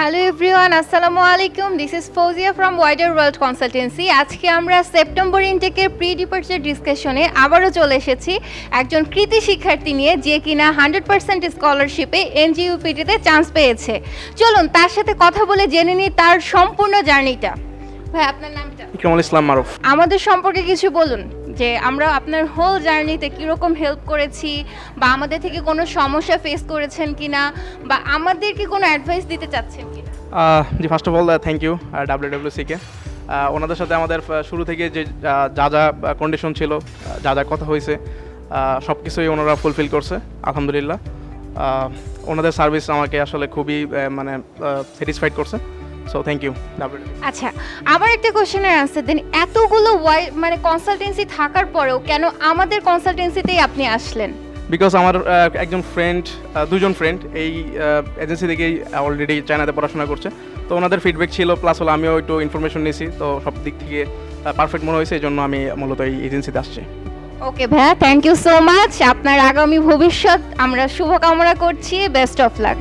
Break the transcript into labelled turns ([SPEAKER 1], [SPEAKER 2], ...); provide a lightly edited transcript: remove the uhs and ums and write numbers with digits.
[SPEAKER 1] Hello everyone, আসসালামু আলাইকুম। This is Fouzia from wider world consultancy. আজকে আমরা সেপ্টেম্বর ইনটেকের প্রি ডিপার্চার ডিসকাশনে আবারও চলে এসেছি একজন কৃতি শিক্ষার্থী নিয়ে, যে কিনা 100% স্কলারশিপে এনজিইউপিটিতে চান্স পেয়েছে। চলুন তার সাথে কথা বলে জেনে নিই তার সম্পূর্ণ জার্নিটা। ভাই, আপনার নামটা?
[SPEAKER 2] ইকরামুল ইসলাম মারুফ।
[SPEAKER 1] আমাদের সম্পর্কে কিছু বলুন, যে আমরা আপনার হোল জার্নিতে কীরকম হেল্প করেছি, বা আমাদের থেকে কোনো সমস্যা ফেস করেছেন কিনা, বা আমাদেরকে কোনো অ্যাডভাইস দিতে চাচ্ছেন কিনা।
[SPEAKER 2] জি, first of all thank you ডাব্লিউডাব্লিউসিকে। ওনাদের সাথে আমাদের শুরু থেকে যে যা যা কন্ডিশন ছিল, যা যা কথা হয়েছে, সব কিছুই ওনারা ফুলফিল করছে আলহামদুলিল্লাহ। ওনাদের সার্ভিস আমাকে আসলে খুবই মানে স্যাটিসফাইড করছে। So thank you W W.
[SPEAKER 1] আচ্ছা, আবার একটা কোশ্চেনের আনসার দেন। এতগুলো মানে কনসালটেন্সি থাকার পরেও কেন আমাদের কনসালটেন্সিতেই আপনি আসলেন?
[SPEAKER 2] বিকজ আমার একজন ফ্রেন্ড, দুজন ফ্রেন্ড এই এজেন্সি থেকেই অলরেডি চায়নাতে পড়াশোনা করছে, তো ওনাদের ফিডব্যাক ছিল, প্লাস হলো আমিও একটু ইনফরমেশন নিয়েছি, তো সব দিক থেকে পারফেক্ট মনে হয়েছে, এই জন্য আমি মূলত এই এজেন্সিতে আসছি।
[SPEAKER 1] ওকে ভাইয়া, থ্যাংক ইউ সো মাচ। আপনার আগামী ভবিষ্যৎ আমরা শুভকামনা করছি। Best of luck.